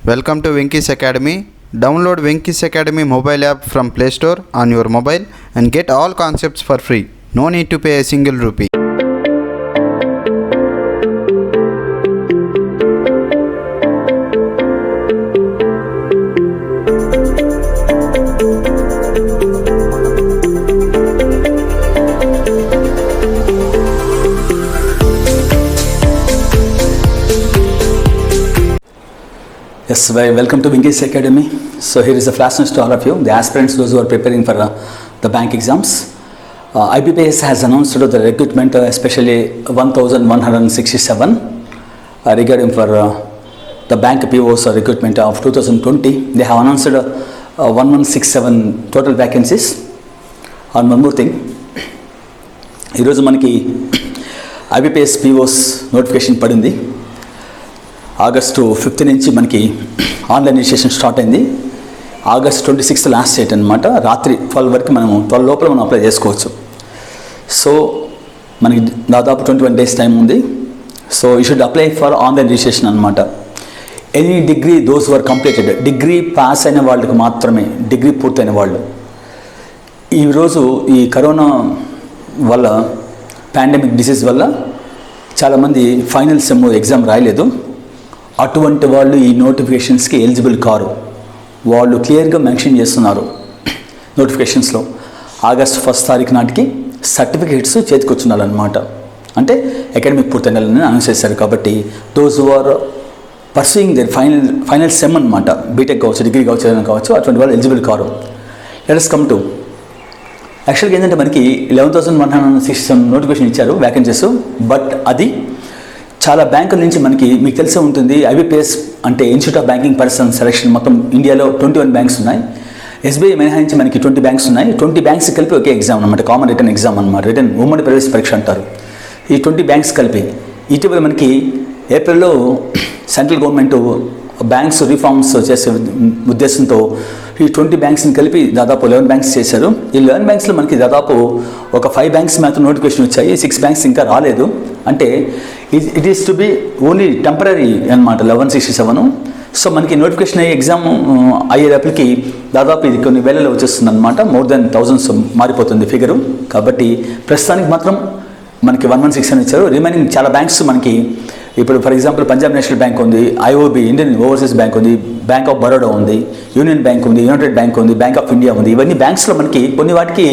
Welcome to Winkies Academy. Download Winkies Academy mobile app from Play Store on your mobile and get all concepts for free. No need to pay a single rupee. Yes, welcome to Winkies Academy. So here is the flash news to all of you, the aspirants, those who are preparing for the bank exams. IBPS has announced the recruitment, especially 1,167 regarding for the bank POs recruitment of 2020. They have announced 1167 total vacancies. And one more thing, ఈరోజు మనకి IBPS POs notification పడింది. August 5th నుంచి మనకి online registration start అయింది. August 26th last date అనమాట. రాత్రి 12 వరకు మనము 12 లోపల మనం అప్లై చేసుకోవచ్చు. సో మనకి దాదాపు 21 days టైం ఉంది. So you should apply for online registration అనమాట. Any degree those were completed, degree pass అయిన వాళ్ళకి మాత్రమే, డిగ్రీ పూర్తయిన వాళ్ళు. ఈరోజు ఈ కరోనా వల్ల, పాండమిక్ డిసీజ్ వల్ల చాలామంది ఫైనల్ సెమ్ ఎగ్జామ్ రాయలేదు. అటువంటి వాళ్ళు ఈ నోటిఫికేషన్స్కి ఎలిజిబుల్ కారు. వాళ్ళు క్లియర్గా మెన్షన్ చేస్తున్నారు నోటిఫికేషన్స్లో. ఆగస్ట్ 1st తారీఖు నాటికి సర్టిఫికేట్స్ చేతికొచ్చున్నారనమాట. అంటే అకాడమిక్ పూర్తయినాలని అనౌన్స్ చేశారు. కాబట్టి those who are pursuing their final sem అనమాట, బీటెక్ కావచ్చు, డిగ్రీ కావచ్చు, ఏదైనా కావచ్చు, అటువంటి వాళ్ళు ఎలిజిబుల్ కారు. లెట్ us కమ్ టు యాక్చువల్గా ఏంటంటే మనకి 11,167 నోటిఫికేషన్ ఇచ్చారు వ్యాకెన్సీస్. బట్ అది చాలా బ్యాంకుల నుంచి మనకి, మీకు తెలిసే ఉంటుంది, IBPS అంటే institute of banking person selection. మొత్తం ఇండియాలో 21 బ్యాంక్స్ ఉన్నాయి. SBI మినహాయించి మనకి 20 బ్యాంక్స్ ఉన్నాయి. 20 బ్యాంక్స్ కలిపి ఒకే ఎగ్జామ్ అనమాట, కామన్ రిటర్న్ ఎగ్జామ్ అనమాట. రిటర్న్ ఉమ్మడి ప్రవేశ పరీక్ష అంటారు. ఈ 20 బ్యాంక్స్ కలిపి ఇటీవల మనకి ఏప్రిల్లో సెంట్రల్ గవర్నమెంట్ బ్యాంక్స్ రిఫార్మ్స్ చేసే ఉద్దేశంతో ఈ 20 బ్యాంక్స్ని కలిపి దాదాపు 11 బ్యాంక్స్ చేశారు. ఈ 11 బ్యాంక్స్లో మనకి దాదాపు ఒక 5 బ్యాంక్స్ మాత్రం నోటిఫికేషన్ వచ్చాయి. 6 బ్యాంక్స్ ఇంకా రాలేదు. అంటే it is to be only temporary అనమాట 1167. సో మనకి నోటిఫికేషన్ అయ్యే ఎగ్జామ్ అయ్యేటప్పటికి దాదాపు ఇది కొన్ని వేలలో వచ్చేస్తుంది అనమాట. మోర్ దెన్ thousands మారిపోతుంది ఫిగరు. కాబట్టి ప్రస్తుతానికి మాత్రం మనకి 1167 ఇచ్చారు. రిమైనింగ్ చాలా బ్యాంక్స్ మనకి ఇప్పుడు for example Punjab national bank ఉంది, IOB ఇండియన్ ఓవర్సీస్ బ్యాంక్ ఉంది, బ్యాంక్ ఆఫ్ బరోడా ఉంది, యూనియన్ బ్యాంక్ ఉంది, యునైటెడ్ బ్యాంక్ ఉంది, బ్యాంక్ ఆఫ్ ఇండియా ఉంది. ఇవన్నీ బ్యాంక్స్లో మనకి కొన్ని వాటికి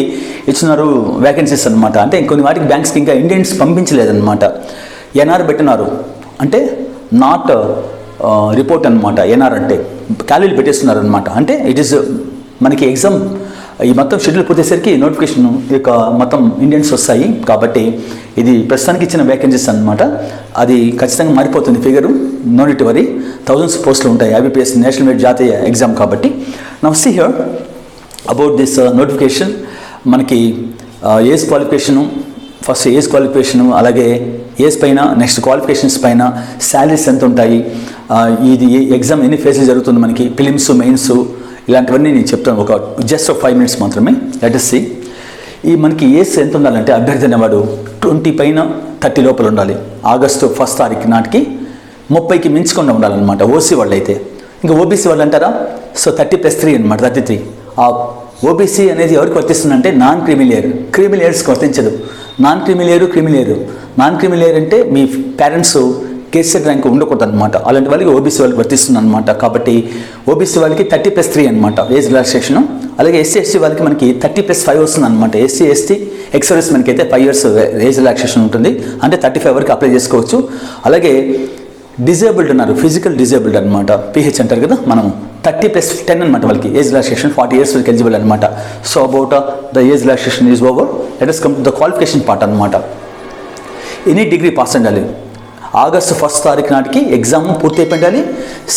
ఇచ్చినారు వ్యాకెన్సీస్ అనమాట. అంటే కొన్ని వాటికి బ్యాంక్స్కి ఇంకా ఇండియన్స్ పంపించలేదన్నమాట. NR పెట్టినారు, అంటే నాట్ రిపోర్ట్ అనమాట. NR అంటే ఖాళీలు పెట్టేస్తున్నారు అనమాట. అంటే ఇట్ ఈస్ మనకి ఎగ్జామ్ ఈ మొత్తం షెడ్యూల్ పూర్తయ్యేసరికి నోటిఫికేషన్ యొక్క మొత్తం ఇండియన్స్ వస్తాయి. కాబట్టి ఇది ప్రస్తుతానికి ఇచ్చిన వేకెన్సీస్ అనమాట. అది ఖచ్చితంగా మారిపోతుంది figure. No need to worry. 1000s పోస్టులు ఉంటాయి IBPS నేషనల్ మీట్ జాతీయ ఎగ్జామ్. కాబట్టి now see here about this notification. మనకి age qualification, first age qualification, అలాగే ఏజ్ పైన, నెక్స్ట్ క్వాలిఫికేషన్స్ పైన శాలరీస్ ఎంత ఉంటాయి, ఇది ఎగ్జామ్ ఎన్ని ఫేజ్లు జరుగుతుంది, మనకి ప్రిలిమ్స్, మెయిన్స్, ఇలాంటివన్నీ నేను చెప్తాను. ఒక జస్ట్ 5 minutes మాత్రమే. Let us see. ఈ మనకి ఏజ్ ఎంత ఉండాలంటే అభ్యర్థి అనేవాడు 20 పైన 30 లోపల ఉండాలి. ఆగస్టు 1st తారీఖు నాటికి 30కి మించకుండా ఉండాలన్నమాట. ఓసీ వాళ్ళు అయితే. ఇంకా ఓబీసీ వాళ్ళు అంటారా, సో 30+3 అనమాట, 33. ఆ ఓబీసీ అనేది ఎవరికి వర్తిస్తుందంటే నాన్ క్రిమిలేయర్, క్రిమిలేయర్స్కి వర్తించదు. నాన్ క్రిమిలేయరు, క్రిమిలేయరు. నాన్ క్రిమిలేయర్ అంటే మీ పేరెంట్స్ కేసీఆర్ ర్యాంక్ ఉండకూడదు అనమాట. అలాంటి వాళ్ళకి ఓబీసీ వాళ్ళకి వర్తిస్తుంది అనమాట. కాబట్టి ఓబీసీ వాళ్ళకి 30+3 అనమాట ఏజ్ రిలాక్సేషన్. అలాగే SC/ST వాళ్ళకి మనకి 30+5 వస్తుంది అనమాట. SC/ST ఎక్స్-సర్వీస్ మనకైతే 5 years ఏజ్ రిలాక్సేషన్ ఉంటుంది. అంటే 35 వరకు అప్లై చేసుకోవచ్చు. అలాగే డిజేబుల్డ్ ఉన్నారు, ఫిజికల్ డిజేబుల్డ్ అనమాట, PH అంటారు కదా మనం, 30+10 అనమాట వాళ్ళకి ఏజ్ రిలాక్సేషన్. 40 years వరకు ఎలిజిబుల్ అనమాట. So about the age relaxation is over. Let us come to the qualification part అనమాట. ఎనీ డిగ్రీ పాస్ ఉండాలి. ఆగస్టు 1st తారీఖు నాటికి ఎగ్జామ్ పూర్తి అయిపోయిండాలి.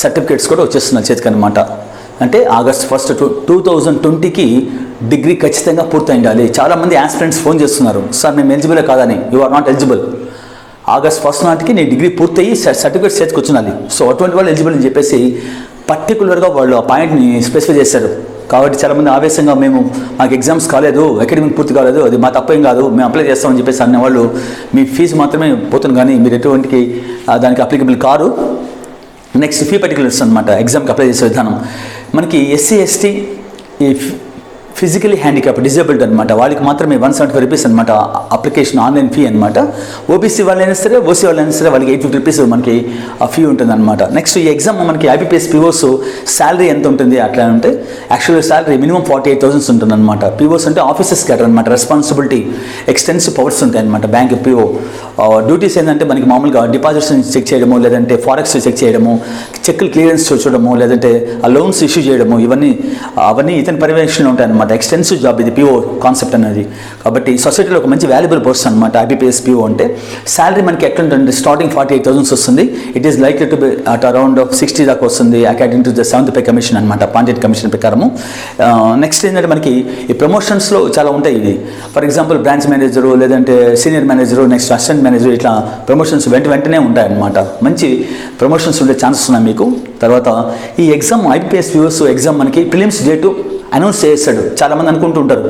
సర్టిఫికేట్స్ కూడా వచ్చేస్తున్నాయి చేతికి అనమాట. అంటే ఆగస్ట్ 1st 2020కి డిగ్రీ ఖచ్చితంగా పూర్తి అయిండాలి. చాలామంది ఆస్పిరెంట్స్ ఫోన్ చేస్తున్నారు, సార్ మేము ఎలిజిబుల్ కాదని. You are not eligible. August 1st నాటికి నీ డిగ్రీ పూర్తయి సర్టిఫికేట్స్ చేతికి వచ్చినాలి. సో అటువంటి వాళ్ళు ఎలిజిబుల్ అని చెప్పేసి పర్టికులర్గా వాళ్ళు ఆ పాయింట్ని స్పెసిఫై చేశారు. కాబట్టి చాలామంది ఆవేశంగా మాకు ఎగ్జామ్స్ కాలేదు, అకాడమిక్ పూర్తి కాలేదు, అది మా తప్పేం కాదు, మేము అప్లై చేస్తామని చెప్పేసి అన్నవాళ్ళు మీ ఫీజు మాత్రమే పోతుంది, కానీ మీరు ఎటువంటి దానికి applicable car. Next few particulars అనమాట ఎగ్జామ్కి అప్లై చేసే విధానం. మనకి ఎస్సీ ఎస్టీ ఈ ఫిజికలీ హ్యాండిక్యాప్ డిజేబుల్డ్ అనమాట, వాళ్ళకి మాత్రమే 175 రూపీస్ అనమాట అప్లికేషన్ ఆన్లైన్ ఫీ అనమాట. ఓబీసీ వాళ్ళైనా సరే ఓసీ వాళ్ళైనా సరే వాళ్ళకి 850 రూపీస్ మనకి ఆ ఫీ ఉంటుంది అనమాట. నెక్స్ట్ ఈ ఎగ్జామ్ మనకి ఐబీపీఎస్ పీఓస్ శాలరీ ఎంత ఉంటుంది అట్లా అంటే యాక్చువల్ శాలరీ మినిమం 48,000 ఉంటుంది అనమాట. పీఓస్ అంటే ఆఫీసర్స్ క్యాటర్ అనమాట, రెస్పాన్సిబిలిటీ ఎక్స్టెన్సివ్ పవర్స్ ఉంటాయి అనమాట బ్యాంక్ పీఓ. డ్యూటీస్ ఏంటంటే మనకి మామూలుగా డిపాజిట్స్ చెక్ చేయడము, లేదంటే ఫారెక్స్ చెక్ చేయడము, చెక్కులు క్లియరెన్స్ చూడడము, లేదంటే ఆ లోన్స్ ఇష్యూ చేయడము, అవన్నీ ఇతని పర్యవేక్షణలో ఉంటాయి అనమాట. ఎక్స్టెన్సివ్ జాబ్ ఇది పీఓ కాన్సెప్ట్ అనేది. కాబట్టి సొసైటీలో ఒక మంచి వాల్యుబుల్ పోస్ట్ అనమాట ఐబీపీఎస్ పీఓ అంటే. శాలరీ మనకి ఎట్లా ఉంటుంది, స్టార్టింగ్ 48,000 వస్తుంది. It is likely to be at around 60 దాకా వస్తుంది according to the 7th pay commission అనమాట, పాండేట్ కమిషన్ ప్రకారము. నెక్స్ట్ ఏంటంటే మనకి ఈ ప్రమోషన్స్లో చాలా ఉంటాయి. ఇది ఫర్ ఎగ్జాంపుల్ బ్రాంచ్ మేనేజరు, లేదంటే senior manager, next assistant manager, ఇట్లా ప్రమోషన్స్ వెంటనే ఉంటాయి అనమాట. మంచి ప్రమోషన్స్ ఉండే ఛాన్సెస్ ఉన్నాయి మీకు. తర్వాత ఈ ఎగ్జామ్ ఐబీపీఎస్ పీఓస్ ఎగ్జామ్ మనకి ప్రిలిమ్స్ డేటు అనౌన్స్ చేస్తాడు. చాలామంది అనుకుంటుంటారు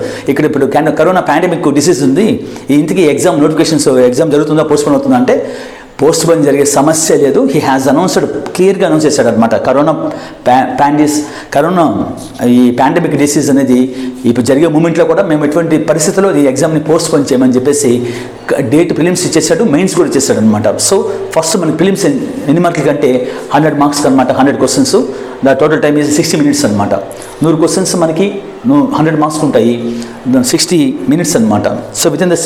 ఇప్పుడు కరోనా పాండమిక్ డిసీజ్ ఉంది, ఇంటికి ఎగ్జామ్ నోటిఫికేషన్స్ ఎగ్జామ్ జరుగుతుందా పోస్ట్పోన్ అవుతుందా అంటే పోస్ట్పోన్ జరిగే సమస్య లేదు. హీ హ్యాస్ అనౌన్స్డ్, క్లియర్గా అనౌన్స్ చేశాడు అనమాట. కరోనా ఈ పాండమిక్ డిసీజ్ అనేది ఇప్పుడు జరిగే మూమెంట్లో కూడా మేము ఎటువంటి పరిస్థితుల్లో ఈ ఎగ్జామ్ని పోస్ట్పోన్ చేయమని చెప్పేసి డేట్ ప్రిలిమ్స్ ఇచ్చేసాడు, మెయిన్స్ కూడా ఇచ్చేసాడు అనమాట. సో ఫస్ట్ మనకి ప్రిలిమ్స్ ఎన్ని మార్కుల కంటే 100 మార్క్స్ అనమాట, 100 questions. The total time is 60 minutes అనమాట. 100 క్వశ్చన్స్ మనకి 100 మార్క్స్ ఉంటాయి, 60 మినిట్స్ అనమాట. So within the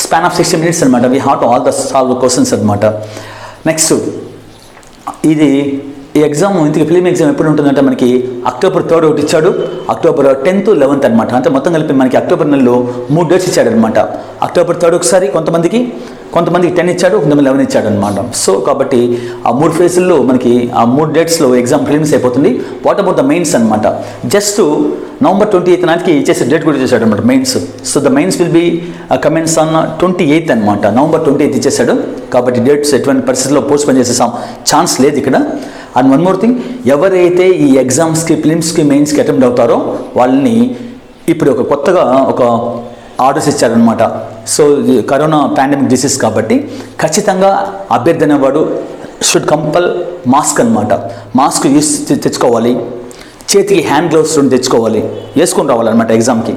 span of 60 minutes అనమాట we have to all the solve questions అనమాట. నెక్స్ట్ ఇది ఈ ఎగ్జామ్ ఇంతకీ ఫిలిం ఎగ్జామ్ ఎప్పుడు ఉంటుందంటే మనకి October 3 ఒకటి ఇచ్చాడు, October 10th 11th అనమాట. అంటే మొత్తం కలిపి మనకి అక్టోబర్ నెలలో 3 డేట్స్ ఇచ్చాడు అనమాట. October 3 ఒకసారి కొంతమందికి 10 ఇచ్చాడు, కొంతమంది 11 ఇచ్చాడు అనమాట. సో కాబట్టి ఆ 3 ఫేజుల్లో మనకి ఆ 3 డేట్స్లో ఎగ్జామ్ ప్రిలిమ్స్ అయిపోతుంది. వాట్ అబౌట్ ద మెయిన్స్ అనమాట, జస్ట్ November 28th నాటికి ఇచ్చేసే డేట్ కూడా ఇచ్చేసాడు అనమాట mains. So the mains will be commence on 28th అనమాట, November 28th ఇచ్చేసాడు. కాబట్టి డేట్స్ ఎటువంటి పరిస్థితుల్లో పోస్ట్పోన్ చేసే ఛాన్స్ లేదు ఇక్కడ. అండ్ వన్ మోర్ థింగ్, ఎవరైతే ఈ ఎగ్జామ్స్కి ప్రిలిమ్స్కి మెయిన్స్కి అటెంప్ట్ అవుతారో వాళ్ళని ఇప్పుడు కొత్తగా ఒక ఆర్డర్స్ ఇచ్చారనమాట. సో కరోనా పాండమిక్ డిసీజ్ కాబట్టి ఖచ్చితంగా అభ్యర్థి అనేవాడు షుడ్ కంపల్ మాస్క్ అనమాట. మాస్క్ యూస్ తెచ్చుకోవాలి, చేతికి హ్యాండ్ గ్లౌస్ రెండు తెచ్చుకోవాలి, వేసుకొని రావాలన్నమాట ఎగ్జామ్కి.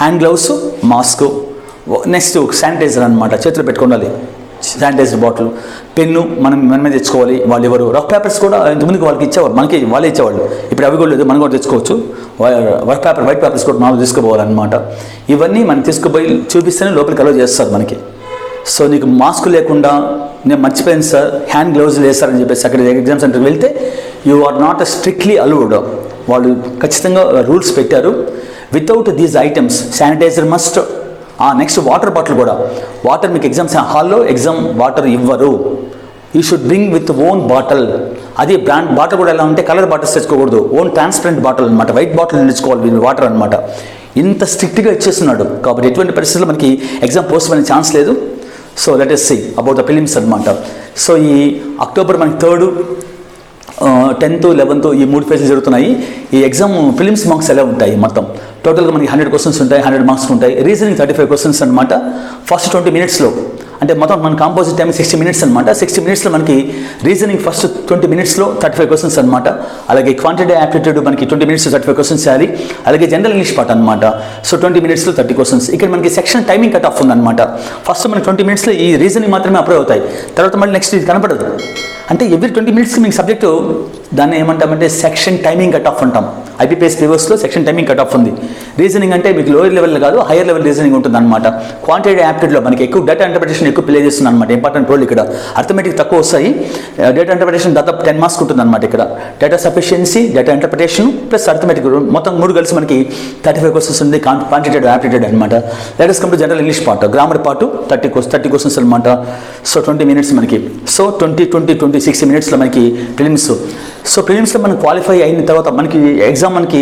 Hand gloves, mask, next sanitizer అనమాట, చేతిలో పెట్టుకోవాలి, శానిటైజర్ బాటిల్, పెన్ను మనమే తెచ్చుకోవాలి. వాళ్ళు ఎవరు రఫ్ పేపర్స్ కూడా ఇంతకుముందుకు వాళ్ళకి ఇచ్చేవాళ్ళు, మనకి వాళ్ళే ఇచ్చేవాళ్ళు. ఇప్పుడు అవి కూడా లేదు, మనం కూడా తెచ్చుకోవచ్చు. వైట్ పేపర్స్ కూడా మనం తీసుకుపోవాలన్నమాట. ఇవన్నీ మనం తీసుకుపోయి చూపిస్తేనే లోపలికి అలౌ చేస్తారు మనకి. సో నీకు మాస్క్ లేకుండా నేను మర్చిపోయాను సార్, హ్యాండ్ గ్లౌజ్ వేస్తారని చెప్పేసి అక్కడ ఎగ్జామ్ సెంటర్కి వెళ్తే you are not strictly allowed. వాళ్ళు ఖచ్చితంగా రూల్స్ పెట్టారు. Without these items sanitiser must. Next water bottle కూడా, వాటర్ మీకు ఎగ్జామ్స్ హాల్లో ఎగ్జామ్ వాటర్ ఇవ్వరు. You should bring with own bottle. అది బ్రాండ్ బాటిల్ కూడా ఎలా ఉంటే కలర్ బాటిల్స్ తెచ్చుకోకూడదు, ఓన్ ట్రాన్స్పరెంట్ బాటిల్ అనమాట, వైట్ బాటిల్ తెచ్చుకోవాలి వాటర్ అనమాట. ఇంత స్ట్రిక్ట్గా ఇచ్చేస్తున్నాడు. కాబట్టి ఎటువంటి పరిస్థితుల్లో మనకి ఎగ్జామ్ పోస్ట్ అనే ఛాన్స్ లేదు. So let us see about the prelims అనమాట. సో ఈ అక్టోబర్ మనకి 3rd, 10th, 11th ఈ 3 ఫేజ్లు జరుగుతున్నాయి. ఈ ఎగ్జామ్ ప్రిలిమ్స్ మార్క్స్ ఎలా ఉంటాయి మొత్తం టోటల్గా మనకి 100 క్వశ్చన్స్ ఉంటాయి, 100 మార్క్స్ ఉంటాయి. రీజనింగ్ 35 క్వశ్చన్స్ అనమాట. ఫస్ట్ 20 మినిట్స్లో, అంటే మొత్తం మన కాంపోజిట్ టైం 60 మినిట్స్ అనమాట. 60 మినిట్స్లో మనకి రీజనింగ్ ఫస్ట్ 20 మినిట్స్లో 35 క్వశ్చన్స్ అనమాట. అలాగే క్వాంటిటీ యాప్టిట్యూడ్ మనకి 20 మినిట్స్ 35 క్వశ్చన్స్ చేయాలి. అలాగే జనరల్ ఇంగ్లీష్ పార్ట్ అనమాట. సో 20 మినిట్స్లో 30 క్వశ్చన్స్. ఇక్కడ మనకి సెక్షన్ టైమింగ్ కట్ ఆఫ్ ఉందన్నమాట. ఫస్ట్ మనకి 20 మినిట్స్లో ఈ రీజనింగ్ మాత్రమే అప్రూవ్ అవుతాయి, తర్వాత మళ్ళీ నెక్స్ట్ ఇది కనపడదు. అంటే ఎవ్రీ 20 మినిట్స్కి మీకు సబ్జెక్టు దాన్ని ఏమంటామంటే సెక్షన్ టైమింగ్ కట్ ఆఫ్ అంటాం. ఐబీపీఎస్ పీఓస్లో సెక్షన్ టైమింగ్ కట్ ఆఫ్ ఉంది. రీజనింగ్ అంటే మీకు లోయర్ లెవెల్ కాదు, హైయర్ లెవెల్ రీజనింగ్ ఉంటుంది అనమాట. క్వాంటిటీ యాప్టిట్యూడ్లో మనకి ఎక్కువ డేటా ఇంటర్ప్రిటేషన్ ఎక్కువ ప్లే చేస్తుంది అనమాట, ఇంపార్టెంట్ రోల్ ఇక్కడ. అర్థమెటిక్ తక్కువ వస్తాయి, డేటా ఇంటర్ప్రిటేషన్ దాదాపు 10 మార్క్స్ ఉంటుంది అనమాట ఇక్కడ. Data sufficiency, data interpretation plus arithmetic మొత్తం 3 కలిసి మనకి 35 క్వశ్చన్స్ ఉంది. క్వాంటిటేటివ్ యాప్టిట్యూడ్ అనమాట. Let us come to general English part, grammar part 30 questions అనమాట. సో 20 మినిట్స్ మనకి. సో 20 60 మినిట్స్లో మనకి ప్రిలిమ్స్. సో ప్రిలిమ్స్లో మనం క్వాలిఫై అయిన తర్వాత మనకి ఎగ్జామ్ మనకి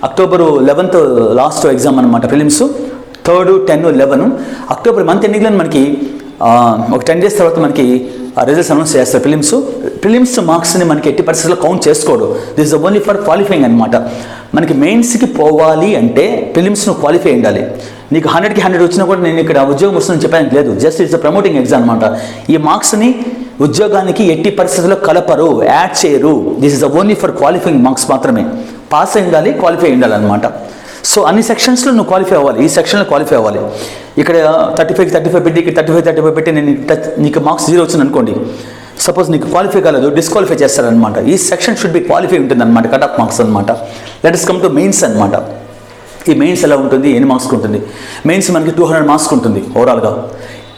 October 11th లాస్ట్ ఎగ్జామ్ అనమాట ప్రిలిమ్స్. 3rd, 10, 11 అక్టోబర్ మంత్ ఎండింగ్లో మనకి ఒక 10 days తర్వాత మనకి రిజల్ట్స్ అనౌన్స్ చేస్తారు ప్రిలిమ్స్ మార్క్స్ని మనకి ఎట్టి పరిస్థితుల్లో కౌంట్ చేసుకోడు. This is only for qualifying అనమాట. మనకి మెయిన్స్కి పోవాలి అంటే ప్రిలిమ్స్ను క్వాలిఫై ఉండాలి. నీకు 100కి 100 వచ్చినా కూడా నేను ఇక్కడ ఉద్యోగం వస్తుందని చెప్పడానికి లేదు, జస్ట్ ఇట్స్ ప్రమోటింగ్ ఎగ్జామ్ అనమాట. ఈ మార్క్స్ని ఉద్యోగానికి ఎట్టి పరిస్థితుల్లో కలపరు, యాడ్ చేయరు. This is only for qualifying marks మాత్రమే. పాస్ అయి ఉండాలి, క్వాలిఫై ఉండాలన్నమాట. సో అన్ని సెక్షన్స్లో నువ్వు క్వాలిఫై అవ్వాలి, ఈ సెక్షన్లో క్వాలిఫై అవ్వాలి. ఇక్కడ 35 పెట్టి, ఇక్కడ 35 పెట్టి నేను నీకు మార్క్స్ 0 వచ్చింది అనుకోండి, సపోజ్ నీకు క్వాలిఫై కాలేదు, డిస్క్వాలిఫై చేస్తారనమాట. ఈ సెక్షన్ షుడ్ బి క్వాలిఫై ఉంటుంది అనమాట, కట్ ఆఫ్ మార్క్స్ అనమాట. Let us come to mains అనమాట. ఈ మెయిన్స్ ఎలా ఉంటుంది, ఎన్ని మార్క్స్కి ఉంటుంది? మెయిన్స్ మనకి 200 మార్క్స్కి ఉంటుంది ఓవరాల్గా.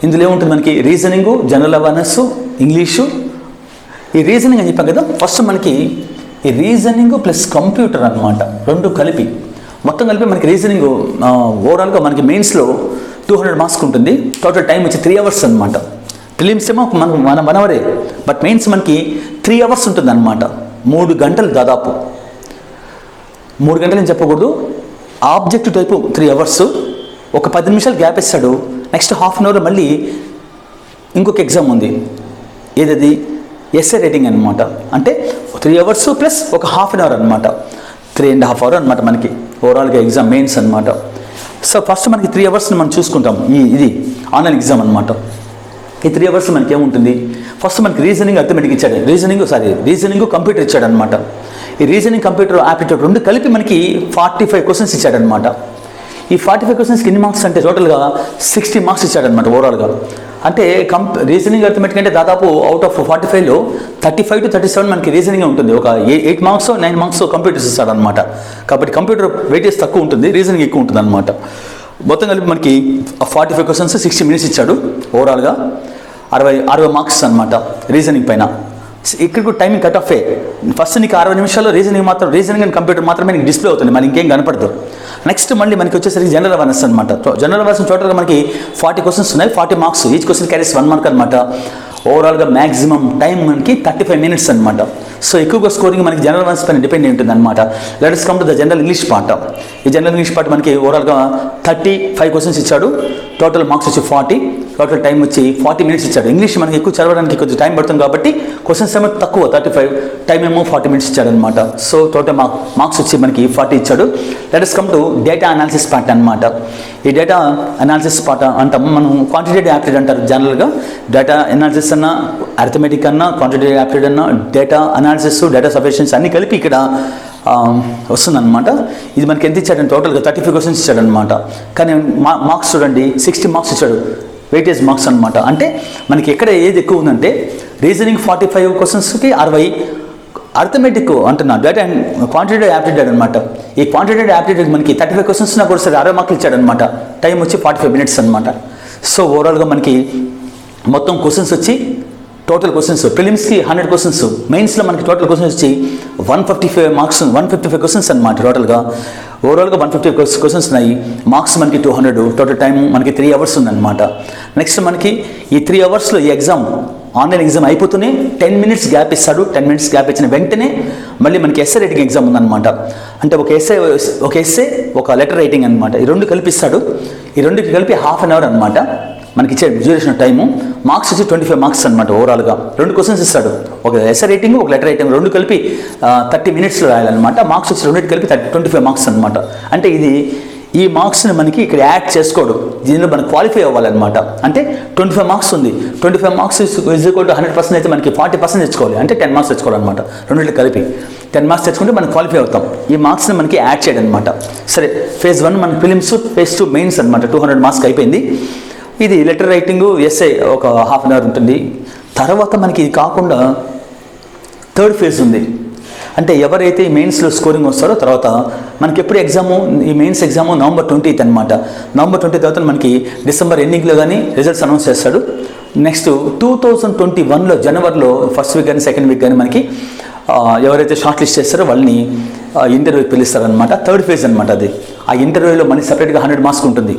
ఇందులో ఏముంటుంది మనకి? Reasoning, general awareness, English. ఈ రీజనింగ్ అని చెప్పాం కదా, ఫస్ట్ మనకి ఈ రీజనింగ్ ప్లస్ కంప్యూటర్ అనమాట, రెండు కలిపి మొత్తం కలిపి మనకి రీజనింగ్ ఓవరాల్గా మనకి మెయిన్స్లో 200 మార్క్స్కి ఉంటుంది. టోటల్ టైం వచ్చి 3 అవర్స్ అనమాట. ప్రిలిమ్స్ ఏమో మన 1 అవరే, బట్ మెయిన్స్ మనకి 3 అవర్స్ ఉంటుంది అనమాట. 3 గంటలు దాదాపు. 3 గంటలు అని చెప్పకూడదు, ఆబ్జెక్టివ్ టైపు 3 అవర్స్. ఒక 10 నిమిషాలు గ్యాప్ ఇస్తాడు. నెక్స్ట్ హాఫ్ అన్ అవర్ మళ్ళీ ఇంకొక ఎగ్జామ్ ఉంది, ఏదది ఎస్ఏ రైటింగ్ అనమాట. అంటే 3 అవర్స్ ప్లస్ ఒక హాఫ్ అన్ అవర్ అనమాట, 3.5 అవర్ అనమాట మనకి ఓవరాల్గా ఎగ్జామ్ మెయిన్స్ అనమాట. సో ఫస్ట్ మనకి 3 అవర్స్ని మనం చూసుకుంటాం. ఇది ఆన్లైన్ ఎగ్జామ్ అనమాట. ఈ 3 అవర్స్ మనకి ఏముంటుంది? ఫస్ట్ మనకి రీజనింగ్, అర్థమెటిక్ ఇచ్చాడు. రీజనింగ్ కంప్యూటర్ ఇచ్చాడు అనమాట. ఈ రీజనింగ్, కంప్యూటర్, ఆప్టిట్యూడ్ రెండు కలిపి మనకి 45 క్వశ్చన్స్ ఇచ్చాడనమాట. ఈ 45 క్వశ్చన్స్కి ఎన్ని మార్క్స్ అంటే టోటల్గా 60 మార్క్స్ ఇచ్చాడనమాట ఓవరాల్గా. అంటే రీజనింగ్, అర్థమెటిక్ అంటే దాదాపు అవుట్ ఆఫ్ 45లో 35 to 37 మనకి రీజనింగ్ ఉంటుంది. ఒక 8 మార్క్స్ 9 మార్క్స్ కంప్యూటర్స్ ఇస్తాడనమాట. కాబట్టి కంప్యూటర్ వెయిటేజ్ తక్కువ ఉంటుంది, రీజనింగ్ ఎక్కువ ఉంటుంది అనమాట. మొత్తం కలిపి మనకి 45 క్వశ్చన్స్ 60 మినిట్స్ ఇచ్చాడు ఓవరాల్గా. 60 మార్క్స్ అనమాట రీజనింగ్ పైన. ఇక్కడ కూడా టైమింగ్ కట్ ఆఫే. ఫస్ట్ నీకు 60 నిమిషాల్లో రీజనింగ్ అండ్ కంప్యూటర్ మాత్రమే నీకు డిస్ప్లే అవుతుంది, మనకి ఇంకేం కనపడదు. నెక్స్ట్ మళ్ళీ మనకి వచ్చేసరికి జనరల్ అవేర్నెస్ అనమాట. జనరల్ అవేర్నెస్ టోటల్గా మనకి 40 క్వశ్చన్స్ ఉన్నాయి, 40 marks. Each question carries 1 mark అనమాట. ఓవరాల్గా మ్యాక్సిమం టైం మనకి 35 మినిట్స్ అనమాట. సో ఎక్కువగా స్కోరింగ్ మనకి జనరల్ అవేర్నెస్ పైన డిపెండ్ అయి ఉంటుంది అనమాట. Let us come to the general English part. ఈ జనరల్ ఇంగ్లీష్ పార్ట్ మనకి ఓవరాల్గా 35 క్వశ్చన్స్ ఇచ్చాడు. టోటల్ మార్క్స్ వచ్చి 40, టోటల్ టైం వచ్చి 40 మినిట్స్ ఇచ్చాడు. ఇంగ్లీష్ మనకి ఎక్కువ చదవడానికి కొంచెం టైం పడుతుంది కాబట్టి క్వశ్చన్స్ ఏమో తక్కువ, 35, టైం ఏమో 40 మినిట్స్ ఇచ్చాడు అనమాట. సో టోటల్ మార్క్స్ వచ్చి మనకి 40 ఇచ్చాడు. Let us come to data analysis part అనమాట. ఈ డేటా అనాలిసిస్ పార్ట్ అంటాం మనం, క్వాంటిటేటివ్ యాప్టిట్యూడ్ అంటారు జనరల్గా. డేటా అనాలిసిస్ అన్నా, అర్థమెటిక్ అన్నా, క్వాంటిటేటివ్ యాప్టిట్యూడ్ అన్నా, డేటా అనాలిసిస్, డేటా సఫిషియన్సీ అన్ని కలిపి ఇక్కడ వస్తుందన్నమాట. ఇది మనకి ఎంత ఇచ్చాడంటే టోటల్గా 35 క్వశ్చన్స్ ఇచ్చాడనమాట. కానీ మార్క్స్ చూడండి, 60 మార్క్స్ ఇచ్చాడు, వెయిటేజ్ మార్క్స్ అనమాట. అంటే మనకి ఎక్కడ ఏది ఎక్కువ ఉందంటే రీజనింగ్ 45 క్వశ్చన్స్కి 60, అర్థమెటిక్ అంటున్నా డేటా అండ్ క్వాంటిటేటివ్ యాప్టిట్యూడ్ అనమాట. ఈ క్వాంటిటేటివ్ యాప్టిట్యూడ్ మనకి 35 క్వశ్చన్స్ నాకు కూడా 60 మార్కులు ఇచ్చాడనమాట. టైం వచ్చి 45 మినిట్స్ అనమాట. సో ఓవరాల్గా మనకి మొత్తం క్వశ్చన్స్ వచ్చి టోటల్ క్వశ్చన్స్ ప్రిలిమ్స్కి 100 క్వశ్చన్స్, మెయిన్స్లో మనకి టోటల్ క్వశ్చన్స్ వచ్చి 155 మార్క్స్, 155 క్వశ్చన్స్ అనమాట. టోటల్గా ఓవరాల్గా 150 క్వశ్చన్స్ ఉన్నాయి. మార్క్స్ మనకి 200, టోటల్ టైం మనకి 3 అవర్స్ ఉందన్నమాట. నెక్స్ట్ మనకి ఈ 3 అవర్స్లో ఈ ఎగ్జామ్, ఆన్లైన్ ఎగ్జామ్ అయిపోతూనే 10 మినిట్స్ గ్యాప్ ఇస్తాడు. 10 మినిట్స్ గ్యాప్ ఇచ్చిన వెంటనే మళ్ళీ మనకి ఎస్ఏ రైటింగ్ ఎగ్జామ్ ఉందన్నమాట. అంటే ఒక ఎస్ఏ ఒక లెటర్ రైటింగ్ అనమాట. ఈ రెండు కల్పిస్తాడు. ఈ రెండుకి కలిపి హాఫ్ అన్ అవర్ అనమాట మనకి ఇచ్చే డ్యూరేషన్ టైము. మార్క్స్ వచ్చి 25 మార్క్స్ అనమాట. ఓవరాల్గా 2 క్వశ్చన్స్ ఇస్తాడు, ఒక ఎస్ఏ రైటింగ్, ఒక లెటర్ రైటింగ్, రెండు కలిపి 30 మినిట్స్లో రాయాలన్నమాట. మార్క్స్ వచ్చి రెండింటి కలిపి 25 మార్క్స్ అనమాట. అంటే ఈ మార్క్స్ని మనకి ఇక్కడ యాడ్ చేసుకోడు, దీనిలో మనం క్వాలిఫై అవ్వాలన్నమాట. అంటే 25 మార్క్స్ ఉంది, 25 మార్క్స్ ఈజ్ ఈక్వల్ టు 100% అయితే మనకి 40% తెచ్చుకోవాలి, అంటే 10 మార్క్స్ తెచ్చుకోవాలన్నమాట. రెండింటికి కలిపి 10 మార్క్స్ తెచ్చుకుంటే మనం క్వాలిఫై అవుతాం. ఈ మార్క్స్ని మనకి యాడ్ చేయడం అనమాట. సరే, ఫేజ్ 1 మన ఫిలిమ్స్, ఫేజ్ 2 మెయిన్స్ అనమాట. 200 మార్క్స్ అయిపోయింది. ఇది లెటర్ రైటింగు, ఎస్ఐ ఒక హాఫ్ అన్ అవర్ ఉంటుంది. తర్వాత మనకి ఇది కాకుండా థర్డ్ ఫేజ్ ఉంది. అంటే ఎవరైతే ఈ మెయిన్స్లో స్కోరింగ్ వస్తారో తర్వాత మనకి ఎప్పుడు ఎగ్జాము, ఈ మెయిన్స్ ఎగ్జాము November 20th అనమాట. November 20th తర్వాత మనకి డిసెంబర్ ఎండింగ్లో కానీ రిజల్ట్స్ అనౌన్స్ చేస్తాడు. నెక్స్ట్ 2021లో జనవరిలో ఫస్ట్ వీక్ కానీ సెకండ్ వీక్ కానీ మనకి ఎవరైతే షార్ట్ లిస్ట్ చేస్తారో వాళ్ళని ఇంటర్వ్యూకి పిలుస్తారనమాట. థర్డ్ ఫేజ్ అనమాట అది. ఆ ఇంటర్వ్యూలో మనకి సపరేట్గా 100 మార్క్స్ ఉంటుంది.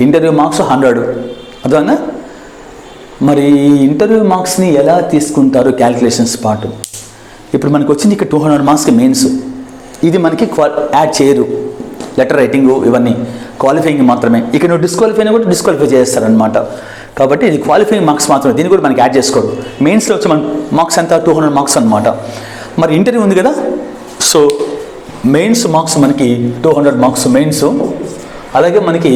Interview marks 100. అదన్నా మరి ఇంటర్వ్యూ మార్క్స్ని ఎలా తీసుకుంటారు, క్యాల్కులేషన్స్ పార్ట్. ఇప్పుడు మనకు వచ్చింది ఇక్కడ 200 మార్క్స్కి మెయిన్స్. ఇది మనకి యాడ్ చేయరు, లెటర్ రైటింగు ఇవన్నీ క్వాలిఫైయింగ్ మాత్రమే. ఇక్కడ నువ్వు డిస్క్వాలిఫై అయినా కూడా డిస్క్వాలిఫై చేస్తారనమాట. కాబట్టి ఇది క్వాలిఫైయింగ్ మార్క్స్ మాత్రమే, దీన్ని కూడా మనకి యాడ్ చేసుకోరు. మెయిన్స్లో వచ్చి మన మార్క్స్ అంతా 200 మార్క్స్ అనమాట. మరి ఇంటర్వ్యూ ఉంది కదా, సో మెయిన్స్ మార్క్స్ మనకి 200 మార్క్స్ మెయిన్స్. అలాగే మనకి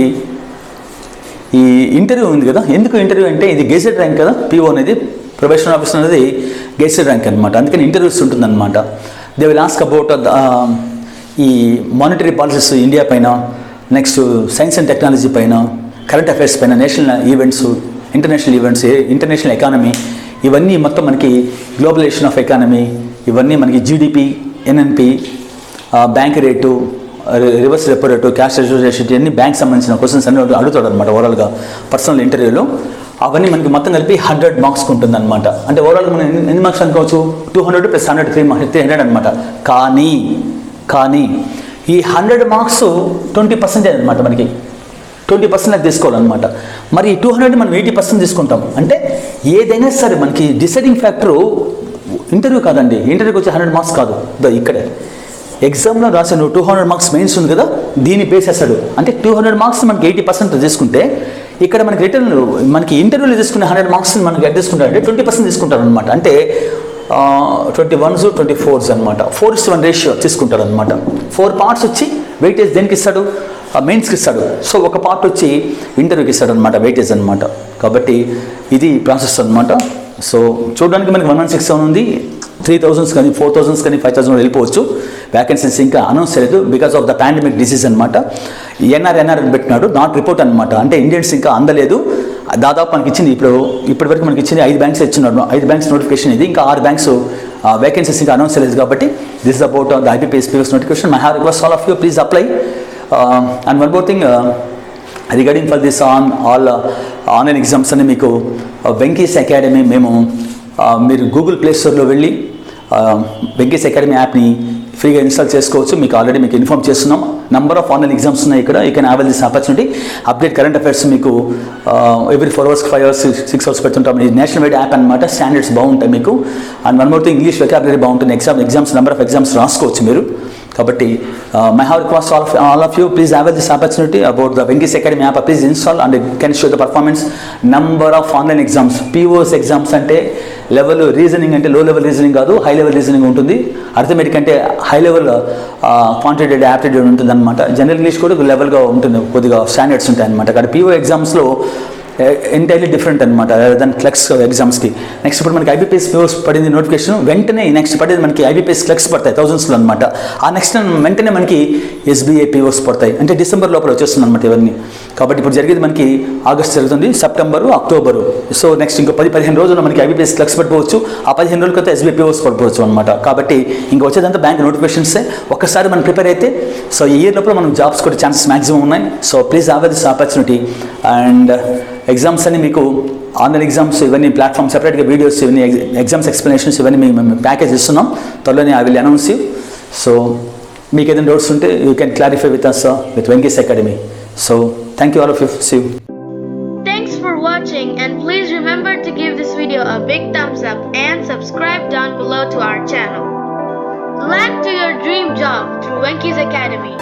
ఈ ఇంటర్వ్యూ ఉంది కదా. ఎందుకు ఇంటర్వ్యూ అంటే ఇది గెజెట్ ర్యాంక్ కదా, పిఓ అనేది ప్రొబేషన్ ఆఫీసర్ అనేది గెజిటెడ్ ర్యాంక్ అనమాట. అందుకని ఇంటర్వ్యూస్ ఉంటుందన్నమాట. దే విల్ ఆస్క్ అబౌట్ ఈ మానిటరీ పాలసీస్ ఇండియా పైన, నెక్స్ట్ సైన్స్ అండ్ టెక్నాలజీ పైన, కరెంట్ అఫైర్స్ పైన, national events, international events, international economy, ఇవన్నీ మొత్తం మనకి గ్లోబలైజేషన్ ఆఫ్ ఎకానమీ, ఇవన్నీ మనకి GDP, NNP, bank rate, reverse repo rate, cash reservation, ఇవన్నీ బ్యాంక్ సంబంధించిన క్వశ్చన్స్ అన్ని అడుగుతాడు అనమాట ఓవరాల్గా పర్సనల్ ఇంటర్వ్యూలో. అవన్నీ మనకి మొత్తం కలిపి 100 మార్క్స్కి ఉంటుంది అనమాట. అంటే ఓవరాల్గా మనం ఎన్ని మార్క్స్ అనుకోవచ్చు, 200 + 100 300 అనమాట. కానీ ఈ 100 మార్క్స్ 20% అనమాట. మనకి 20% తీసుకోవాలన్నమాట. మరి 200 మనం 80% తీసుకుంటాం. అంటే ఏదైనా సరే మనకి డిసైడింగ్ ఫ్యాక్టరు ఇంటర్వ్యూ కాదండి. ఇంటర్వ్యూకి వచ్చే 100 మార్క్స్ కాదు, ఇక్కడే ఎగ్జామ్లో రాసే నువ్వు 200 మార్క్స్ మెయిన్స్ ఉంది కదా, దీన్ని బేస్ చేస్తాడు. అంటే 200 మార్క్స్ మనకి 80% తీసుకుంటే, ఇక్కడ మనకి రిటర్న్ మనకి ఇంటర్వ్యూలో తీసుకునే 100 మార్క్స్ మనకి ఎంత తీసుకుంటారంటే 20% తీసుకుంటారు అనమాట. అంటే 21s 24s అనమాట. 4:1 రేషియో తీసుకుంటారు అనమాట. 4 పార్ట్స్ వచ్చి వెయిటేజ్ దేనికి ఇస్తాడు, మెయిన్స్కి ఇస్తాడు. సో ఒక పార్ట్ వచ్చి ఇంటర్వ్యూకి ఇస్తాడు అనమాట, వెయిటేజ్ అనమాట. కాబట్టి ఇది ప్రాసెస్ అనమాట. సో చూడడానికి మనకి 1167 ఉంది. 3000s కానీ 4000s కానీ 5000 వెళ్ళిపోవచ్చు. వ్యాకెన్సీస్ ఇంకా అనౌన్స్ చేయలేదు because of the pandemic disease అనమాట. ఎన్ఆర్ అని పెట్టినాడు, నాట్ రిపోర్ట్ అనమాట. అంటే ఇండియన్స్ ఇంకా అందలేదు. దాదాపు మనకి ఇచ్చింది ఇప్పటివరకు మనకి ఇచ్చింది 5 బ్యాంక్స్ ఇచ్చినాడు. 5 బ్యాంక్స్ నోటిఫికేషన్ ఇది. ఇంకా 6 బ్యాంక్స్ వేకెన్సీస్ ఇంకా అనౌన్స్ చేయలేదు. కాబట్టి this is about the IBPS POS notification. My have request all of you, please apply. And one more thing regarding for this online exams అని మీకు వెంకీస్ అకాడమీ మేము మీరు గూగుల్ ప్లే స్టోర్లో వెళ్ళి వెంకీస్ అకాడమీ యాప్ని ఫ్రీగా ఇన్స్టాల్ చేసుకోవచ్చు. మీకు ఆల్రెడీ మీకు ఇన్ఫార్మ్ చేస్తున్నాం. నంబర్ ఆఫ్ ఆన్లైన్ ఎగ్జామ్స్ ఉన్నాయి ఇక్కడ. You can have this opportunity. Update current affairs మీకు ఎవ్రీ 4 hours 5 hours 6 hours పెడుతుంటాం. ఇది నేషనల్ వైడ్ యాప్ అనమాట. స్టాండర్డ్స్ బాగుంటాయి మీకు. And one more thing, English vocabulary బాగుంటుంది. ఎగ్జామ్స్ నెంబర్ ఆఫ్ ఎగ్జామ్స్ రాసుకోవచ్చు మీరు. కాబట్టి my have request all of you, please have this opportunity about the Venky's academy app. Please install and can show the performance. Number of online exams, POS exams అంటే level, reasoning అంటే లో level reasoning కాదు, high level reasoning ఉంటుంది. Arithmetic అంటే high level quantitative aptitude ఉంటుంది అనమాట. General English కూడా లెవెల్గా ఉంటుంది, కొద్దిగా స్టాండర్డ్స్ ఉంటాయి అనమాట. అక్కడ PO ఎగ్జామ్స్లో ఎంటైర్లీ డిఫరెంట్ అనమాట దాని క్లెక్స్ ఎగ్జామ్స్కి. నెక్స్ట్ ఇప్పుడు మనకి IBPS POS పడింది నోటిఫికేషన్, వెంటనే నెక్స్ట్ పడేది మనకి IBPS క్లెక్స్ పడతాయి 1000s అనమాట. ఆ నెక్స్ట్ వెంటనే మనకి SBI POS పడతాయి. అంటే డిసెంబర్ లోపల వచ్చేస్తుంది అనమాట ఇవన్నీ. కాబట్టి ఇప్పుడు జరిగేది మనకి ఆగస్ట్ జరుగుతుంది, సెప్టెంబరు, అక్టోబరు. సో నెక్స్ట్ ఇంకో 10-15 రోజుల్లో మనకి IBPS క్లెక్స్ పడిపోవచ్చు. ఆ 15 రోజుల క్రితం SBI POS పడిపోవచ్చు అనమాట. కాబట్టి ఇంకా వచ్చేదంతా బ్యాంక్ నోటిఫికేషన్సే. ఒక్కసారి మనం ప్రిపేర్ అయితే సో ఈ ఇయర్ లోపల మనం జాబ్స్ కూడా ఛాన్సెస్ మ్యాక్సిమం ఉన్నాయి. So please have this opportunity. And exams అని మీకు ఆన్లైన్ ఎగ్జామ్స్ ఇవన్నీ ప్లాట్ఫామ్ సెపరేట్గా వీడియోస్ ఇవన్నీ ఎగ్జామ్స్ ఎక్స్ప్లెనేషన్స్ ఇవన్నీ మేము ప్యాకేజ్ ఇస్తున్నాం. త్వరలోనే I will announce you. So మీకు ఏదైనా డౌట్స్ ఉంటే you can clarify with us with Venky's academy. So thank you all of you. See you. Thanks for watching, and please remember to give this video a big thumbs up and subscribe down below to our channel. Land to your dream job through Venky's Academy.